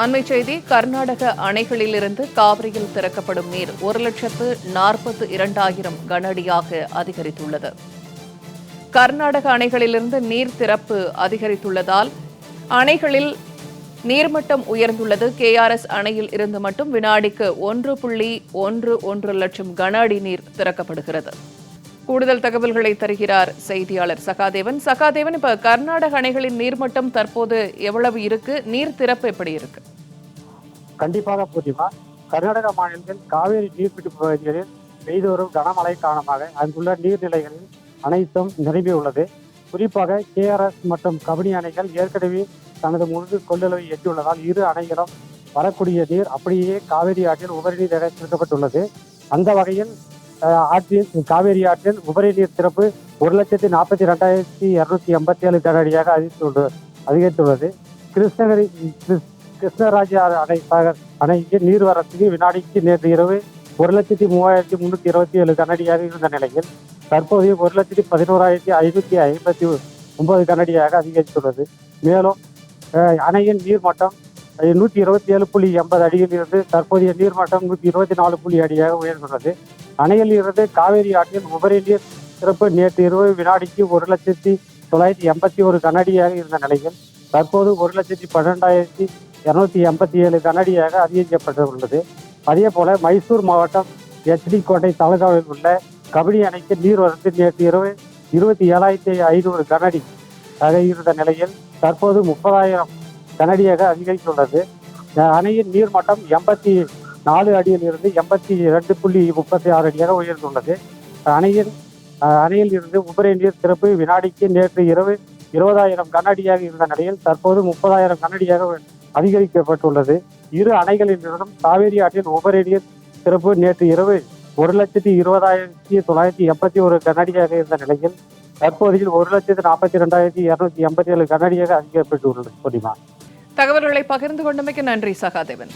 அண்மை செய்தி கர்நாடக அணைகளிலிருந்து காவிரியில் திறக்கப்படும் நீர் 1,42,000 கன அடியாக அதிகரித்துள்ளது. கர்நாடக அணைகளிலிருந்து நீர் திறப்பு அதிகரித்துள்ளதால் அணைகளில் நீர்மட்டம் உயர்ந்துள்ளது. KRS அணையில் இருந்து மட்டும் வினாடிக்கு 1.11 லட்சம் கன அடி நீர் திறக்கப்படுகிறது. கூடுதல் தகவல்களை தருகிறார் செய்தியாளர் சகாதேவன். இப்ப கர்நாடக அணைகளின் நீர்மட்டம் தற்போது எவ்வளவு இருக்கு? நீர் திறப்பு எப்படி இருக்கு? கண்டிப்பாக பூர்ணிமா, கர்நாடக மாநிலத்தில் காவேரி நீர்பிடிப்பு பகுதிகளில் பெய்து வரும் கனமழை காரணமாக அங்குள்ள நீர்நிலைகளில் அனைத்தும் நிரம்பியுள்ளது. குறிப்பாக KRS மற்றும் கபினி அணைகள் ஏற்கனவே தனது முழு கொள்ளளவை எட்டியுள்ளதால் இரு அணைகளும் வரக்கூடிய நீர் அப்படியே காவேரி ஆற்றில் உபரி நீர் திறக்கப்பட்டுள்ளது. அந்த வகையில் காவேரி ஆற்றில் உபரி நீர் திறப்பு 1,42,287 கன அடியாக அதிகரித்துள்ளது. கிருஷ்ணராஜ அணைக்கு நீர்வரத்துக்கு வினாடிக்கு நேற்று இரவு 1,03,327 கன அடியாக இருந்த நிலையில் தற்போது 1,11,559 கன அடியாக அதிகரித்துள்ளது. மேலும் அணையின் நீர்மட்டம் 127.80 அடியில் இருந்து தற்போதைய நீர்மட்டம் 124 அடியாக உயர்ந்துள்ளது. அணையில் இருந்து காவேரி ஆற்றில் உபரி நீர் திறப்பு நேற்று இரவு வினாடிக்கு 1,09,81 கன அடியாக இருந்த நிலையில் தற்போது 1,12,287 கன அடியாக அதிகரிக்கப்பட்டுள்ளது. அதே போல மைசூர் மாவட்டம் HD கோட்டை தாலுகாவில் உள்ள கபினி அணைக்கு நீர்வரத்து நேற்று இரவு 27,500 கன அடி இருந்த நிலையில் தற்போது 30,000 கன அடியாக அதிகரித்துள்ளது. அணையின் நீர்மட்டம் 84 அடியில் இருந்து 82.36 அடியாக உயர்ந்துள்ளது. அணையில் இருந்து உபரி நீர் திறப்பு வினாடிக்கு நேற்று இரவு 20,000 கன அடியாக இருந்த நிலையில் தற்போது 30,000 கன அடியாக அதிகரிக்கப்பட்டுள்ளது. இரு அணைகளில் இருந்தும் காவேரி ஆற்றின் உபரி நீர் திறப்பு நேற்று இரவு 1,20,981 கன அடியாக இருந்த நிலையில் தற்போதையில் 1,42,287 கன அடியாக அதிகரிக்கப்பட்டுள்ளது. தகவல்களை பகிர்ந்து கொண்டமைக்கு நன்றி சகாதேவன்.